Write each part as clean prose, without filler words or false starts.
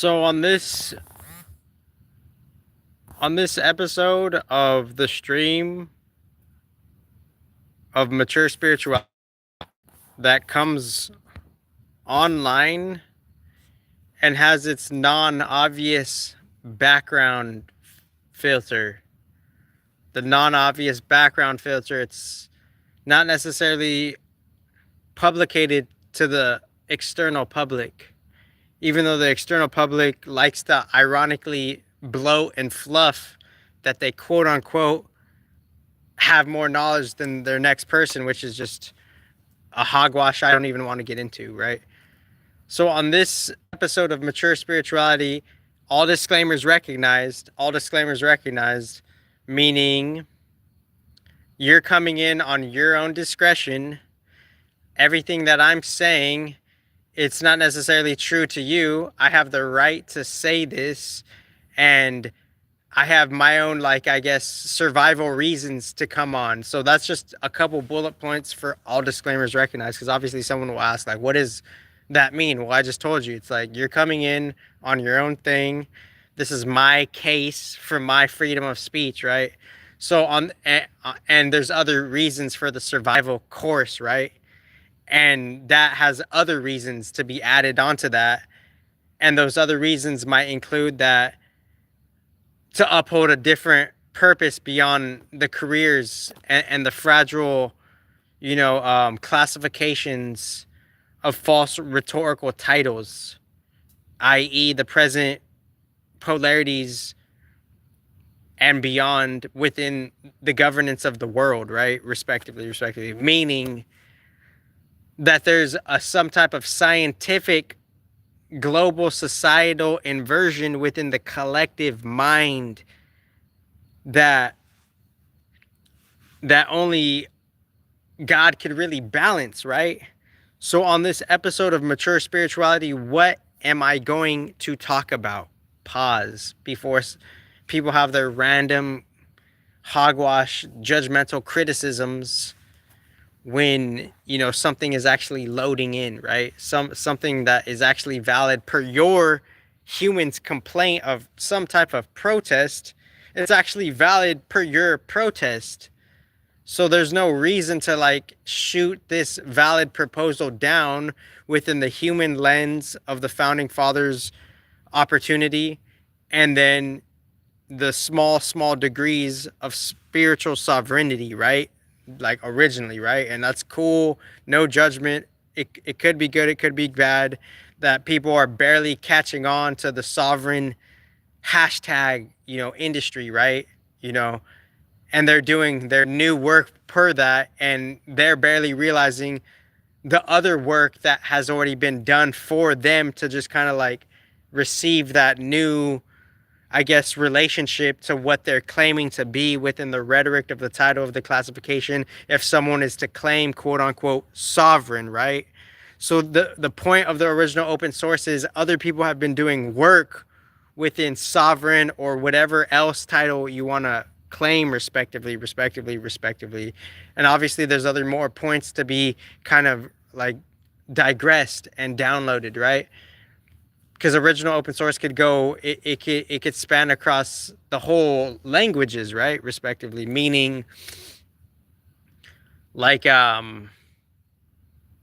So on this episode of the stream of mature spirituality that comes online and has its non-obvious background filter. The non-obvious background filter, it's not necessarily publicated to the external public, even though the external public likes to ironically bloat and fluff that they quote unquote have more knowledge than their next person, which is just a hogwash I don't even want to get into, right? So on this episode of Mature Spirituality, all disclaimers recognized, meaning you're coming in on your own discretion. Everything that I'm saying, it's not necessarily true to you. I have the right to say this, and I have my own, like, I guess, survival reasons to come on. So that's just a couple bullet points for all disclaimers recognized, because obviously someone will ask, like, what does that mean? Well, I just told you. It's like you're coming in on your own thing. This is my case for my freedom of speech, right? So and there's other reasons for the survival course, right? And that has other reasons to be added onto that. And those other reasons might include that to uphold a different purpose beyond the careers and the fragile, classifications of false rhetorical titles, i.e., the present polarities and beyond within the governance of the world, right? Respectively, meaning that there's some type of scientific global societal inversion within the collective mind that only God could really balance, right? So on this episode of Mature Spirituality, what am I going to talk about? Pause before people have their random hogwash judgmental criticisms when something is actually loading in, right? Something that is actually valid per your human's complaint of some type of protest. It's actually valid per your protest. So there's no reason to like shoot this valid proposal down within the human lens of the founding fathers' opportunity, and then the small degrees of spiritual sovereignty, right? Like originally, right? And that's cool. No judgment. It could be good. It could be bad. That people are barely catching on to the sovereign hashtag, industry, right? And they're doing their new work per that, and they're barely realizing the other work that has already been done for them to just kind of like receive that new, I guess, relationship to what they're claiming to be within the rhetoric of the title of the classification. If someone is to claim, quote unquote, sovereign, right? So the point of the original open source is other people have been doing work within sovereign or whatever else title you want to claim, respectively. And obviously there's other more points to be kind of like digressed and downloaded, right? Because original open source could go, it could span across the whole languages, right? Respectively, meaning like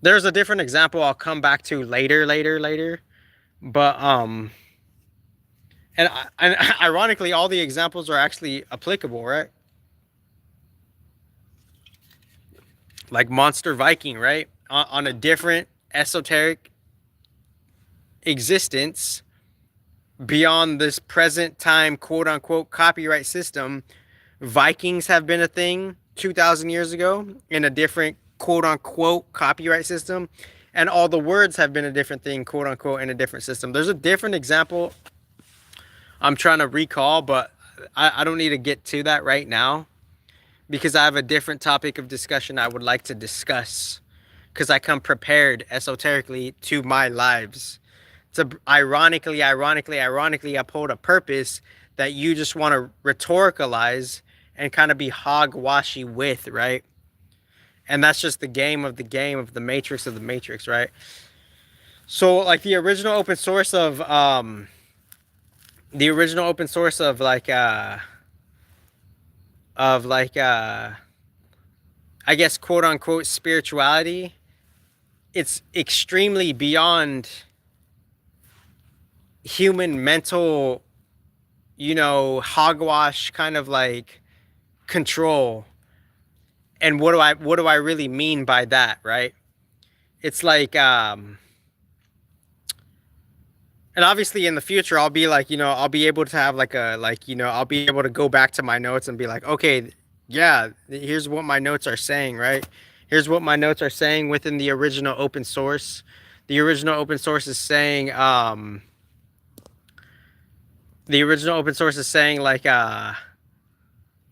there's a different example I'll come back to later. But and ironically, all the examples are actually applicable, right? Like Monster Viking, right? On a different esoteric existence beyond this present time, quote unquote, copyright system. Vikings have been a thing 2,000 years ago in a different, quote unquote, copyright system. And all the words have been a different thing, quote unquote, in a different system. There's a different example I'm trying to recall, but I don't need to get to that right now because I have a different topic of discussion I would like to discuss, because I come prepared esoterically to my lives to ironically uphold a purpose that you just want to rhetoricalize and kind of be hogwashy with, right? And that's just the game of the matrix of the matrix, right? So like the original open source of the original open source of I guess quote unquote spirituality, it's extremely beyond human mental, hogwash kind of like control. And what do I really mean by that, right? It's like and obviously in the future I'll be like, I'll be able to have I'll be able to go back to my notes and be like, okay, yeah, here's what my notes are saying, right? Here's what my notes are saying within the original open source. The original open source is saying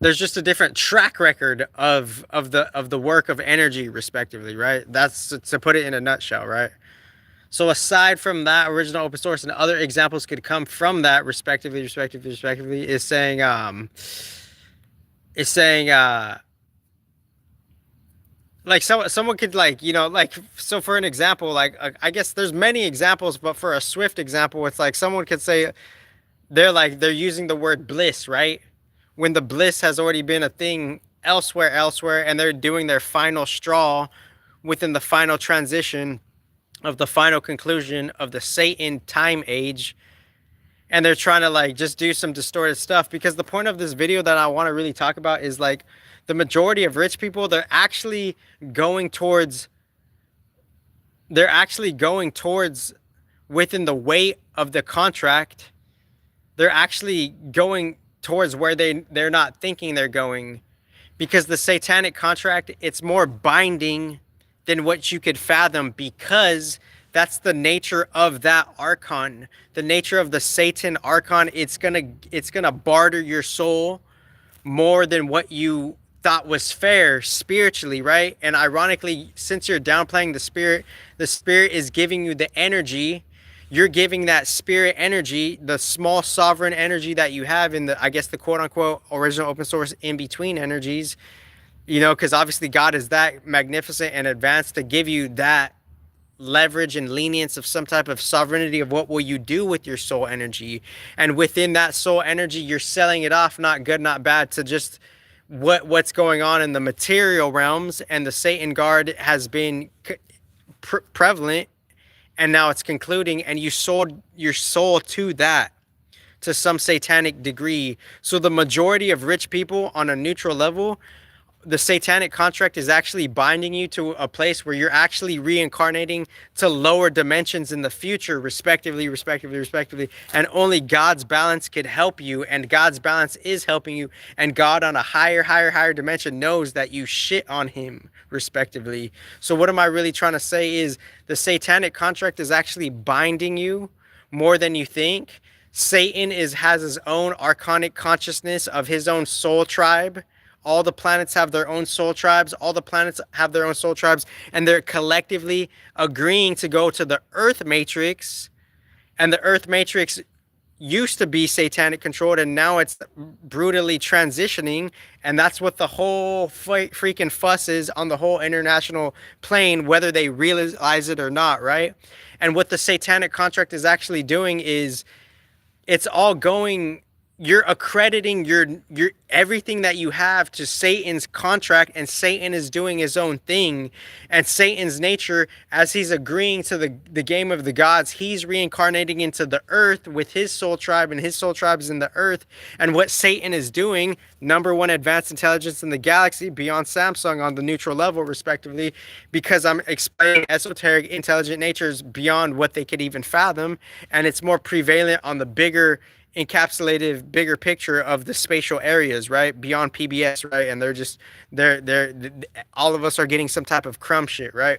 there's just a different track record of the work of energy respectively, right? That's to put it in a nutshell, right? So aside from that original open source, and other examples could come from that respectively, is saying like someone could so for an example, I guess there's many examples, but for a swift example, it's like someone could say they're using the word bliss, right? When the bliss has already been a thing elsewhere, and they're doing their final straw within the final transition of the final conclusion of the Satan time age, and they're trying to just do some distorted stuff. Because the point of this video that I want to really talk about is the majority of rich people, going towards they're actually going towards within the weight of the contract. They're actually going towards where they're not thinking they're going, because the satanic contract, it's more binding than what you could fathom, because that's the nature of that archon, the nature of the Satan archon. It's gonna barter your soul more than what you thought was fair spiritually, right? And ironically, since you're downplaying the spirit is giving you the energy. You're giving that spirit energy, the small sovereign energy that you have in the, I guess, the quote unquote original open source in between energies, because obviously God is that magnificent and advanced to give you that leverage and lenience of some type of sovereignty of what will you do with your soul energy. And within that soul energy, you're selling it off, not good, not bad, to just what's going on in the material realms. And the Satan guard has been prevalent, and now it's concluding, and you sold your soul to that, to some satanic degree. So the majority of rich people on a neutral level, the satanic contract is actually binding you to a place where you're actually reincarnating to lower dimensions in the future, respectively. And only God's balance could help you, and God's balance is helping you. And God on a higher dimension knows that you shit on him, respectively. So what am I really trying to say is the satanic contract is actually binding you more than you think. Satan has his own archonic consciousness of his own soul tribe. All the planets have their own soul tribes. And they're collectively agreeing to go to the Earth Matrix. And the Earth Matrix used to be satanic controlled, and now it's brutally transitioning. And that's what the whole freaking fuss is on the whole international plane, whether they realize it or not, right? And what the satanic contract is actually doing is it's all going... You're accrediting your everything that you have to Satan's contract, and Satan is doing his own thing. And Satan's nature, as he's agreeing to the game of the gods, he's reincarnating into the earth with his soul tribe, and his soul tribe is in the earth. And what Satan is doing, number one advanced intelligence in the galaxy, beyond Samsung on the neutral level, respectively, because I'm explaining esoteric intelligent natures beyond what they could even fathom, and it's more prevalent on the bigger bigger picture of the spatial areas, right, beyond PBS, right? And they're all of us are getting some type of crumb shit, right?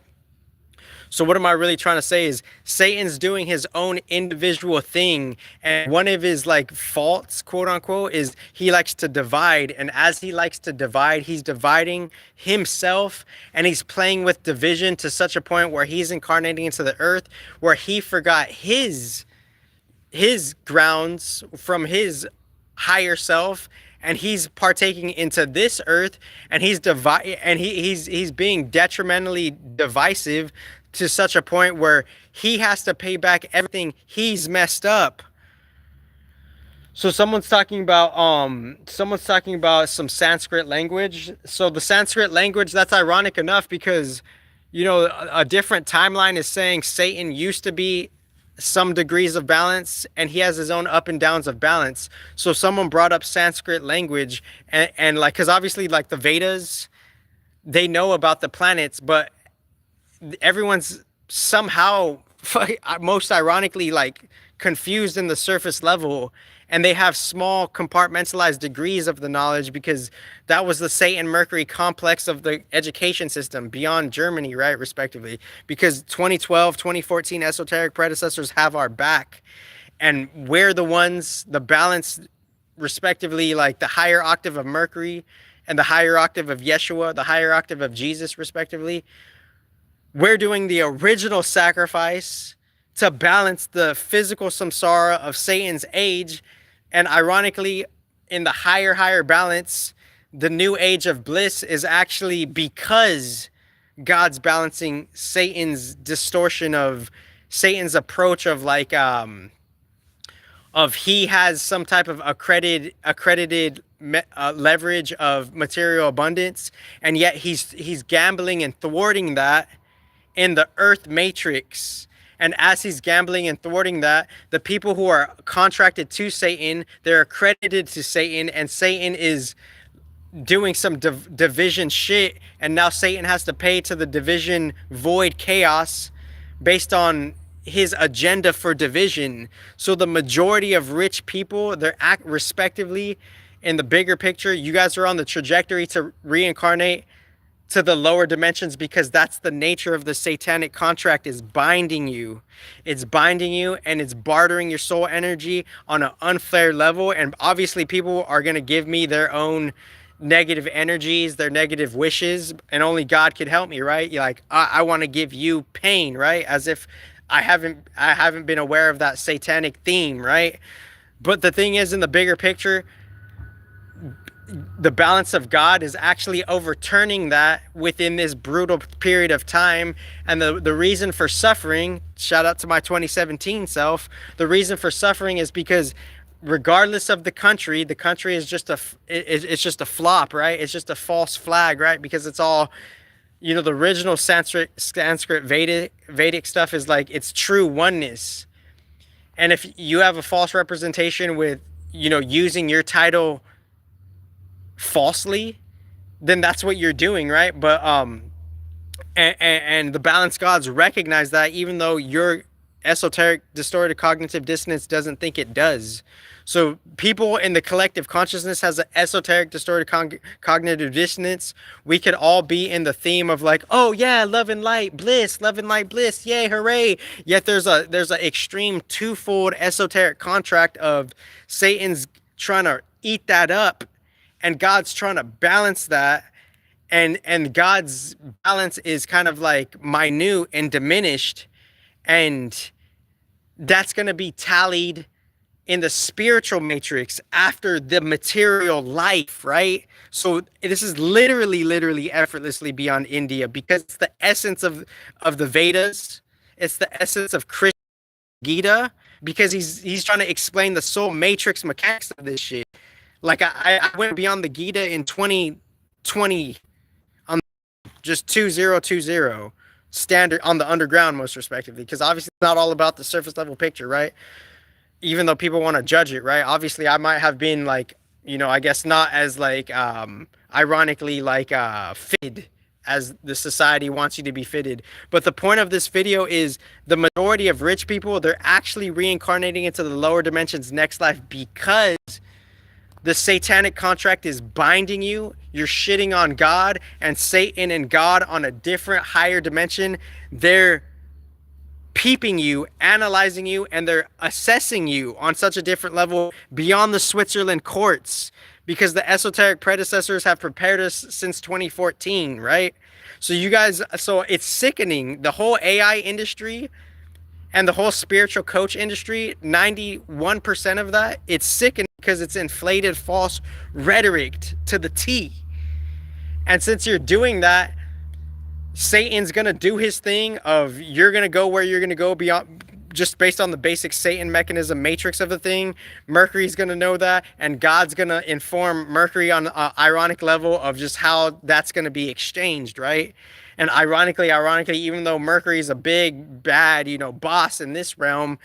So what am I really trying to say is Satan's doing his own individual thing, and one of his faults, quote unquote, is he likes to divide. And as he likes to divide, he's dividing himself, and he's playing with division to such a point where he's incarnating into the earth, where he forgot his grounds from his higher self, and he's partaking into this earth, and he's being detrimentally divisive to such a point where he has to pay back everything he's messed up. So someone's talking about some Sanskrit language. So the Sanskrit language, that's ironic enough because a different timeline is saying Satan used to be some degrees of balance and he has his own up and downs of balance. So someone brought up Sanskrit language and like cuz obviously like the Vedas, they know about the planets, but everyone's somehow most ironically like confused in the surface level, and they have small compartmentalized degrees of the knowledge because that was the Satan Mercury complex of the education system beyond Germany, right, respectively, because 2012 2014 esoteric predecessors have our back, and we're the ones, the balance, respectively, like the higher octave of Mercury and the higher octave of Yeshua, the higher octave of Jesus, respectively. We're doing the original sacrifice to balance the physical samsara of Satan's age. And ironically, in the higher balance, the new age of bliss is actually because God's balancing Satan's distortion of Satan's approach of like of he has some type of accredited leverage of material abundance, and yet he's gambling and thwarting that in the earth matrix. And as he's gambling and thwarting that, the people who are contracted to Satan, they're accredited to Satan, and Satan is doing some division shit, and now Satan has to pay to the division void chaos based on his agenda for division. So the majority of rich people, they're act respectively in the bigger picture. You guys are on the trajectory to reincarnate to the lower dimensions because that's the nature of the satanic contract, is binding you. It's binding you and it's bartering your soul energy on an unfair level. And obviously people are going to give me their own negative energies, their negative wishes, and only God could help me, right? You're like, I want to give you pain, right? As if I haven't been aware of that satanic theme, right? But the thing is, in the bigger picture, the balance of God is actually overturning that within this brutal period of time. And the reason for suffering, shout out to my 2017 self, the reason for suffering is because regardless of the country is just it's just a flop, right? It's just a false flag, right? Because it's all, the original Sanskrit Vedic stuff is like, it's true oneness. And if you have a false representation with, using your title falsely, then that's what you're doing, right? But and the balanced gods recognize that, even though your esoteric distorted cognitive dissonance doesn't think it does. So people in the collective consciousness has an esoteric distorted cognitive dissonance. We could all be in the theme of like, oh yeah, love and light bliss, yay, hooray. Yet there's a extreme twofold esoteric contract of Satan's trying to eat that up, and God's trying to balance that, and God's balance is kind of like minute and diminished, and that's going to be tallied in the spiritual matrix after the material life, right? So this is literally effortlessly beyond India, because it's the essence of the Vedas. It's the essence of Krishna Gita, because he's trying to explain the soul matrix mechanics of this shit. Like I went beyond the Gita in 2020 on just 2020 standard on the underground, most respectively, because obviously it's not all about the surface level picture, right? Even though people want to judge it, right? Obviously I might have been like, I guess not as like ironically like fitted as the society wants you to be fitted. But the point of this video is the majority of rich people, they're actually reincarnating into the lower dimensions next life because the satanic contract is binding you. You're shitting on God, and Satan and God on a different higher dimension, they're peeping you, analyzing you, and they're assessing you on such a different level beyond the Switzerland courts, because the esoteric predecessors have prepared us since 2014, right? So it's sickening. The whole AI industry and the whole spiritual coach industry, 91% of that, it's sickening because it's inflated false rhetoric to the T. And since you're doing that, Satan's going to do his thing of you're going to go where you're going to go just based on the basic Satan mechanism matrix of the thing, Mercury's going to know that, and God's going to inform Mercury on an ironic level of just how that's going to be exchanged, right? And ironically, even though Mercury is a big, bad, boss in this realm,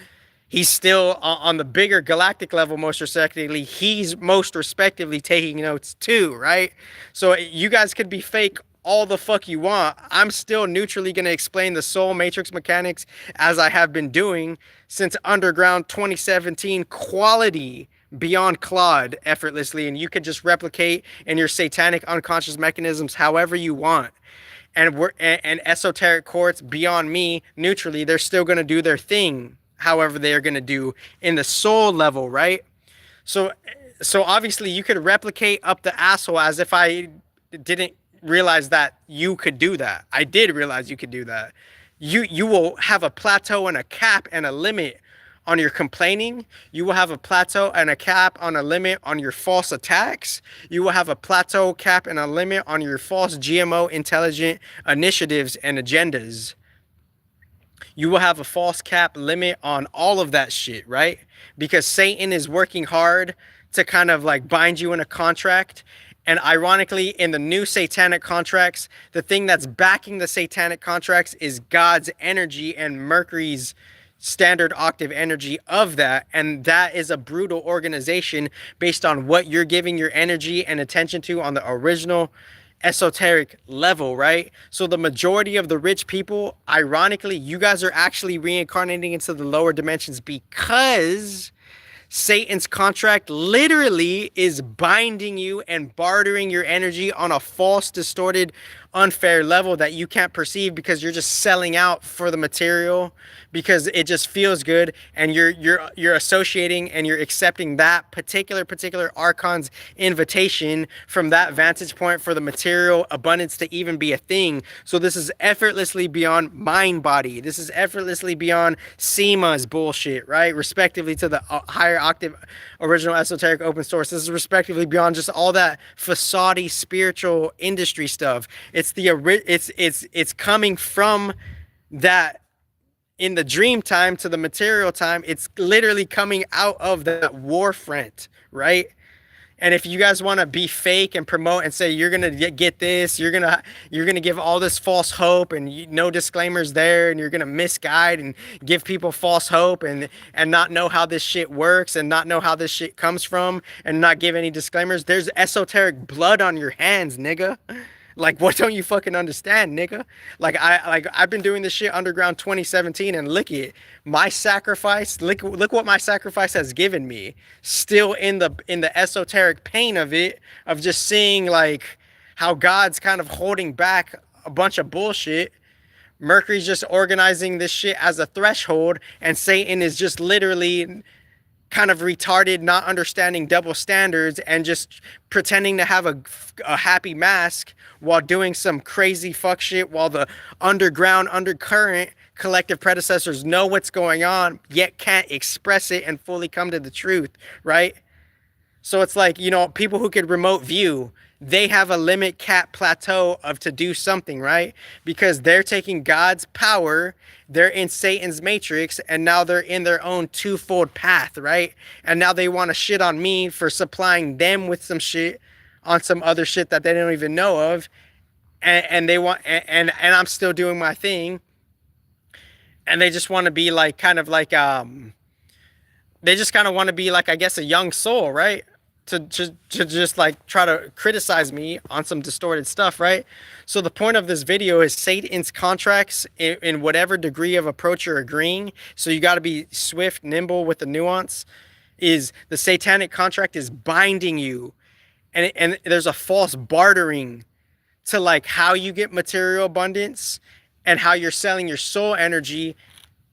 he's still on the bigger galactic level, most respectively. He's most respectively taking notes too, right? So you guys could be fake all the fuck you want. I'm still neutrally going to explain the soul matrix mechanics as I have been doing since Underground 2017, quality beyond CLAUDE effortlessly, and you could just replicate in your satanic unconscious mechanisms however you want. And esoteric courts beyond me neutrally, they're still going to do their thing however they're going to do in the soul level, right? So obviously you could replicate up the asshole as if I didn't realize that you could do that. I did realize you could do that. You will have a plateau and a cap and a limit on your complaining. You will have a plateau and a cap on a limit on your false attacks. You will have a plateau, cap, and a limit on your false GMO intelligent initiatives and agendas. You will have a false cap limit on all of that shit, right? Because Satan is working hard to kind of like bind you in a contract. And ironically, in the new satanic contracts, the thing that's backing the satanic contracts is God's energy and Mercury's standard octave energy of that. And that is a brutal organization based on what you're giving your energy and attention to on the original esoteric level, right? So the majority of the rich people, ironically, you guys are actually reincarnating into the lower dimensions because Satan's contract literally is binding you and bartering your energy on a false, distorted, unfair level that you can't perceive because you're just selling out for the material because it just feels good, and you're associating and you're accepting that particular archon's invitation from that vantage point for the material abundance to even be a thing. So this is effortlessly beyond mind body. This is effortlessly beyond SEMA's bullshit, right? Respectively to the higher octave original esoteric open source. This is respectively beyond just all that facade spiritual industry stuff. It's coming from that in the dream time to the material time. It's literally coming out of the war front, right? And if you guys want to be fake and promote and say you're gonna get this, you're gonna give all this false hope and no disclaimers there, and you're gonna misguide and give people false hope and not know how this shit works and not know how this shit comes from and not give any disclaimers, there's esoteric blood on your hands, nigga. Like, what don't you fucking understand, nigga? I've been doing this shit Underground 2017, and look at my sacrifice. Look what my sacrifice has given me. Still in the esoteric pain of it, of just seeing like how God's kind of holding back a bunch of bullshit. Mercury's just organizing this shit as a threshold, and Satan is just literally kind of retarded, not understanding double standards and just pretending to have a happy mask while doing some crazy fuck shit, while the underground undercurrent collective predecessors know what's going on yet can't express it and fully come to the truth, right? So it's like, people who could remote view, they have a limit cap plateau of to do something, right? Because they're taking God's power, they're in Satan's matrix, and now they're in their own twofold path, right? And now they want to shit on me for supplying them with some shit on some other shit that they don't even know of. And they want, and I'm still doing my thing. And they just want to be like, kind of like, they just kind of want to be like, I guess, a young soul, right? To just like try to criticize me on some distorted stuff, right? So the point of this video is Satan's contracts in whatever degree of approach you're agreeing. So you got to be swift, nimble with the nuance. Is the satanic contract is binding you, and there's a false bartering to like how you get material abundance and how you're selling your soul energy,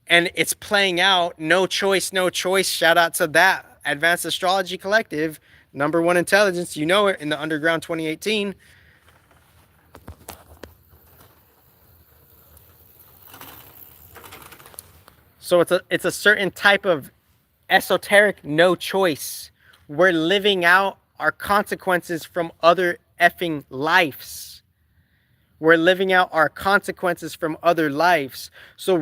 and it's playing out. No choice. Shout out to that Advanced Astrology Collective. #1 intelligence, you know it, in the Underground 2018. So it's a certain type of esoteric no choice. We're living out our consequences from other effing lives. We're living out our consequences from other lives. So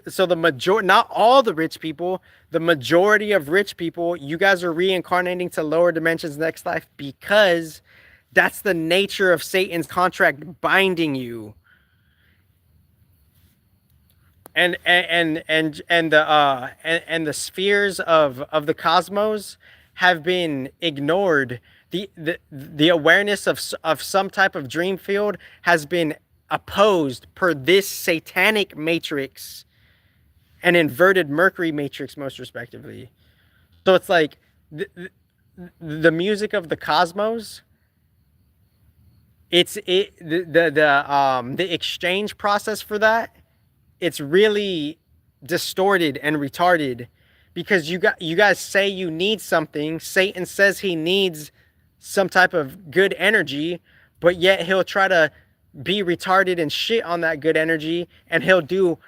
so the majority, not all the rich people, the majority of rich people, you guys are reincarnating to lower dimensions next life because that's the nature of Satan's contract binding you. And the spheres of the cosmos have been ignored. The awareness of some type of dream field has been opposed per this satanic matrix and inverted Mercury matrix, most respectively. So it's like the music of the cosmos. The exchange process for that, it's really distorted and retarded because you guys say you need something. Satan says he needs some type of good energy, but yet he'll try to be retarded and shit on that good energy, and he'll do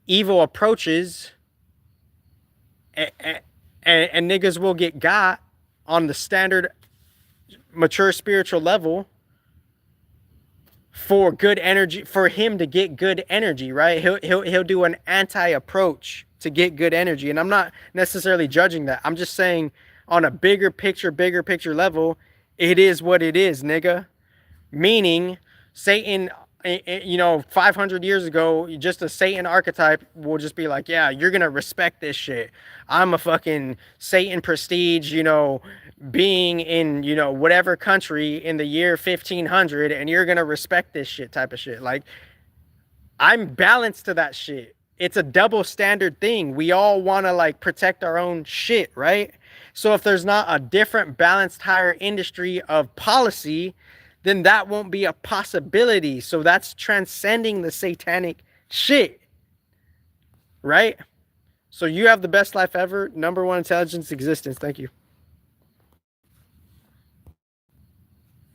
evil approaches, and niggas will get got on the standard mature spiritual level for good energy, for him to get good energy, right? He'll do an anti-approach to get good energy. And I'm not necessarily judging that. I'm just saying on a bigger picture level, it is what it is, nigga. Meaning Satan, 500 years ago, just a Satan archetype will just be like, yeah, you're gonna respect this shit. I'm a fucking Satan prestige, being in, whatever country in the year 1500, and you're gonna respect this shit type of shit. Like, I'm balanced to that shit. It's a double standard thing. We all want to like protect our own shit, right? So if there's not a different balanced higher industry of policy, then that won't be a possibility. So that's transcending the satanic shit, right? So you have the best life ever. Number one intelligence existence. Thank you.